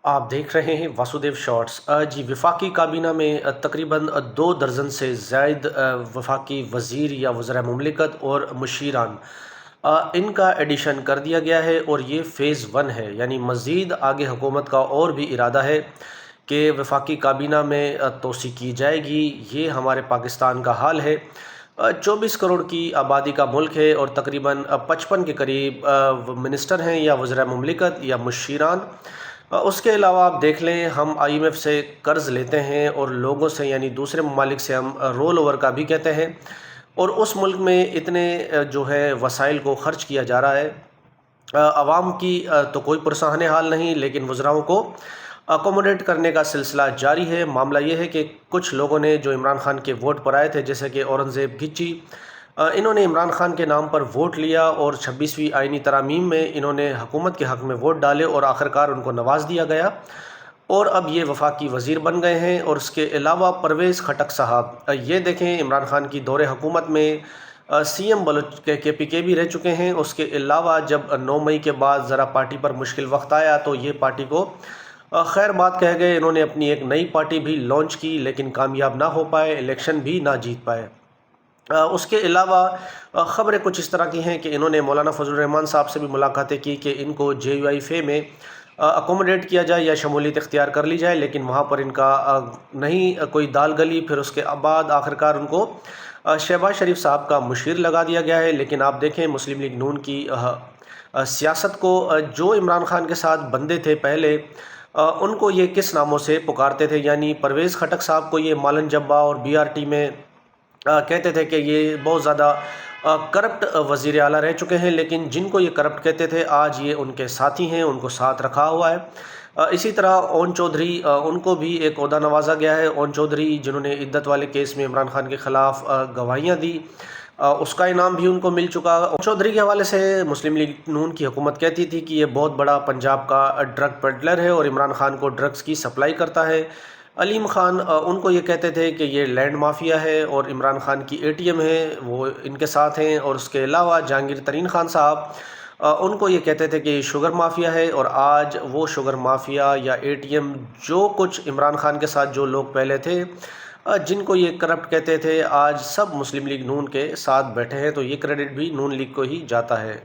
آپ دیکھ رہے ہیں واسودیو شارٹس۔ جی، وفاقی کابینہ میں تقریباً 2 درجن سے زائد وفاقی وزیر یا وزراء مملکت اور مشیران، ان کا ایڈیشن کر دیا گیا ہے، اور یہ فیز 1 ہے، یعنی مزید آگے حکومت کا اور بھی ارادہ ہے کہ وفاقی کابینہ میں توسیع کی جائے گی۔ یہ ہمارے پاکستان کا حال ہے۔ 24 کروڑ کی آبادی کا ملک ہے، اور تقریباً 55 کے قریب منسٹر ہیں یا وزراء مملکت یا مشیران۔ اس کے علاوہ آپ دیکھ لیں، ہم IMF سے قرض لیتے ہیں، اور لوگوں سے یعنی دوسرے ممالک سے ہم رول اوور کا بھی کہتے ہیں، اور اس ملک میں اتنے جو ہے وسائل کو خرچ کیا جا رہا ہے۔ عوام کی تو کوئی پرسان حال نہیں، لیکن وزراؤں کو اکوموڈیٹ کرنے کا سلسلہ جاری ہے۔ معاملہ یہ ہے کہ کچھ لوگوں نے جو عمران خان کے ووٹ پر آئے تھے، جیسے کہ اورنگزیب گچی، انہوں نے عمران خان کے نام پر ووٹ لیا، اور 26ویں آئینی ترامیم میں انہوں نے حکومت کے حق میں ووٹ ڈالے، اور آخرکار ان کو نواز دیا گیا، اور اب یہ وفاقی وزیر بن گئے ہیں۔ اور اس کے علاوہ پرویز خٹک صاحب، یہ دیکھیں عمران خان کی دور حکومت میں CM بلوچ کے KPK بھی رہ چکے ہیں۔ اس کے علاوہ جب 9 مئی کے بعد ذرا پارٹی پر مشکل وقت آیا تو یہ پارٹی کو خیر بات کہہ گئے۔ انہوں نے اپنی ایک نئی پارٹی بھی لانچ کی، لیکن کامیاب نہ ہو پائے، الیکشن بھی نہ جیت پائے۔ اس کے علاوہ خبریں کچھ اس طرح کی ہیں کہ انہوں نے مولانا فضل الرحمان صاحب سے بھی ملاقاتیں کی کہ ان کو JUIFA میں اکوموڈیٹ کیا جائے یا شمولیت اختیار کر لی جائے، لیکن وہاں پر ان کا نہیں کوئی دال گلی۔ پھر اس کے بعد آخرکار ان کو شہباز شریف صاحب کا مشیر لگا دیا گیا ہے۔ لیکن آپ دیکھیں مسلم لیگ نون کی سیاست کو، جو عمران خان کے ساتھ بندے تھے پہلے، ان کو یہ کس ناموں سے پکارتے تھے، یعنی پرویز خٹک صاحب کو یہ مالن جبا اور BRT میں کہتے تھے کہ یہ بہت زیادہ کرپٹ وزیر اعلیٰ رہ چکے ہیں، لیکن جن کو یہ کرپٹ کہتے تھے آج یہ ان کے ساتھی ہیں، ان کو ساتھ رکھا ہوا ہے۔ اسی طرح اون چودھری، ان کو بھی ایک عہدہ نوازا گیا ہے۔ اون چودھری جنہوں نے عدت والے کیس میں عمران خان کے خلاف گواہیاں دی، اس کا انعام بھی ان کو مل چکا۔ اون چودھری کے حوالے سے مسلم لیگ نون کی حکومت کہتی تھی کہ یہ بہت بڑا پنجاب کا ڈرگ پیڈلر ہے اور عمران خان کو ڈرگز کی سپلائی کرتا ہے۔ علیم خان ان کو یہ کہتے تھے کہ یہ لینڈ مافیا ہے، اور عمران خان کی ATM ہے وہ ان کے ساتھ ہیں۔ اور اس کے علاوہ جہانگیر ترین خان صاحب، ان کو یہ کہتے تھے کہ یہ شوگر مافیا ہے، اور آج وہ شوگر مافیا یا ATM جو کچھ عمران خان کے ساتھ جو لوگ پہلے تھے جن کو یہ کرپٹ کہتے تھے، آج سب مسلم لیگ نون کے ساتھ بیٹھے ہیں، تو یہ کریڈٹ بھی نون لیگ کو ہی جاتا ہے۔